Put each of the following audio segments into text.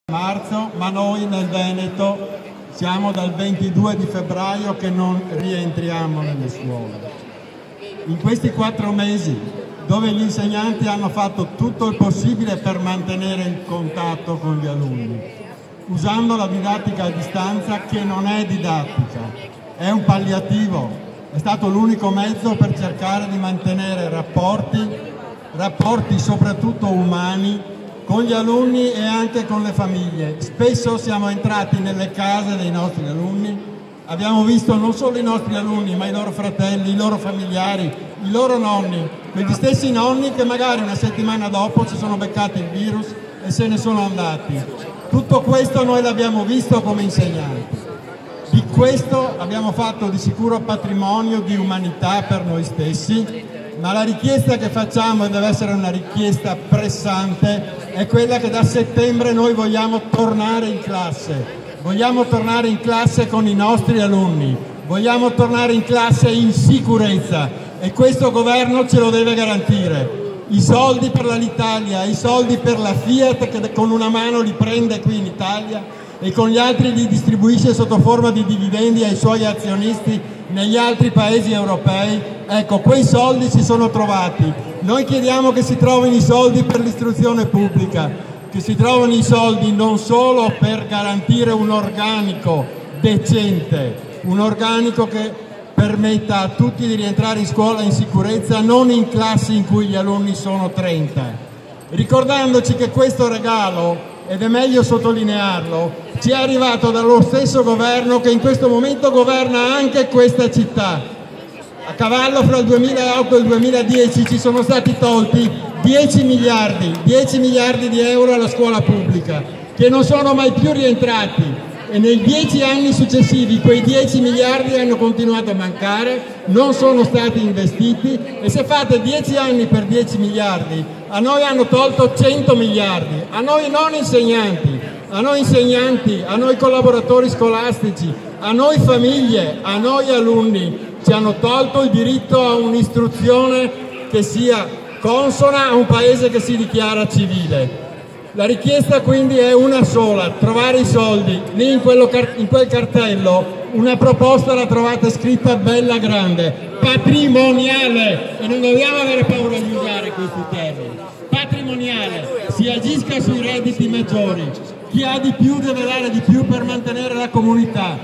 marzo, ma noi nel Veneto siamo dal 22 di febbraio che non rientriamo nelle scuole. In questi 4 mesi, dove gli insegnanti hanno fatto tutto il possibile per mantenere il contatto con gli alunni, usando la didattica a distanza che non è didattica, è un palliativo, è stato l'unico mezzo per cercare di mantenere rapporti soprattutto umani con gli alunni e anche con le famiglie. Spesso siamo entrati nelle case dei nostri alunni, abbiamo visto non solo i nostri alunni, ma i loro fratelli, i loro familiari, i loro nonni, quegli stessi nonni che magari una settimana dopo si sono beccati il virus e se ne sono andati. Tutto questo noi l'abbiamo visto come insegnanti. Di questo abbiamo fatto di sicuro patrimonio di umanità per noi stessi, ma la richiesta che facciamo, e deve essere una richiesta pressante, è quella che da settembre noi vogliamo tornare in classe. Vogliamo tornare in classe con i nostri alunni, vogliamo tornare in classe in sicurezza e questo governo ce lo deve garantire. I soldi per l'Alitalia, i soldi per la Fiat che con una mano li prende qui in Italia e con gli altri li distribuisce sotto forma di dividendi ai suoi azionisti negli altri paesi europei, ecco, quei soldi si sono trovati. Noi chiediamo che si trovino i soldi per l'istruzione pubblica, che si trovino i soldi non solo per garantire un organico decente, un organico che permetta a tutti di rientrare in scuola in sicurezza, non in classi in cui gli alunni sono 30. Ricordandoci che questo regalo, ed è meglio sottolinearlo, ci è arrivato dallo stesso governo che in questo momento governa anche questa città. A cavallo fra il 2008 e il 2010 ci sono stati tolti 10 miliardi di euro alla scuola pubblica, che non sono mai più rientrati. E nei 10 anni successivi quei 10 miliardi hanno continuato a mancare, non sono stati investiti e se fate 10 anni per 10 miliardi, a noi hanno tolto 100 miliardi, a noi non insegnanti, a noi collaboratori scolastici, a noi famiglie, a noi alunni, ci hanno tolto il diritto a un'istruzione che sia consona a un paese che si dichiara civile. La richiesta quindi è una sola, trovare i soldi. Lì in quel cartello una proposta la trovate scritta bella grande, patrimoniale, e non dobbiamo avere paura di usare questi termini. Patrimoniale, si agisca sui redditi maggiori, chi ha di più deve dare di più per mantenere la comunità.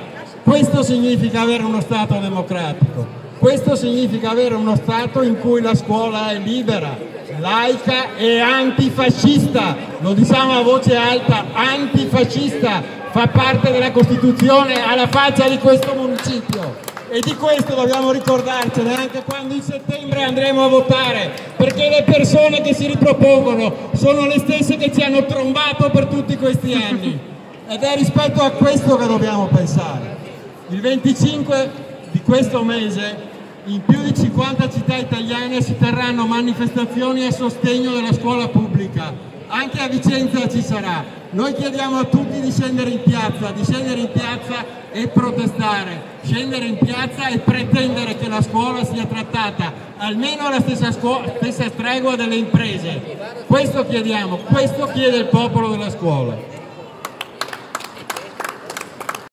Questo significa avere uno Stato democratico, questo significa avere uno Stato in cui la scuola è libera, laica e antifascista, lo diciamo a voce alta, antifascista, fa parte della Costituzione alla faccia di questo municipio e di questo dobbiamo ricordarcene anche quando in settembre andremo a votare, perché le persone che si ripropongono sono le stesse che ci hanno trombato per tutti questi anni ed è rispetto a questo che dobbiamo pensare. Il 25 di questo mese in più di 50 città italiane si terranno manifestazioni a sostegno della scuola pubblica, anche a Vicenza ci sarà. Noi chiediamo a tutti di scendere in piazza e protestare, scendere in piazza e pretendere che la scuola sia trattata almeno alla stessa stregua delle imprese. Questo chiediamo, questo chiede il popolo della scuola.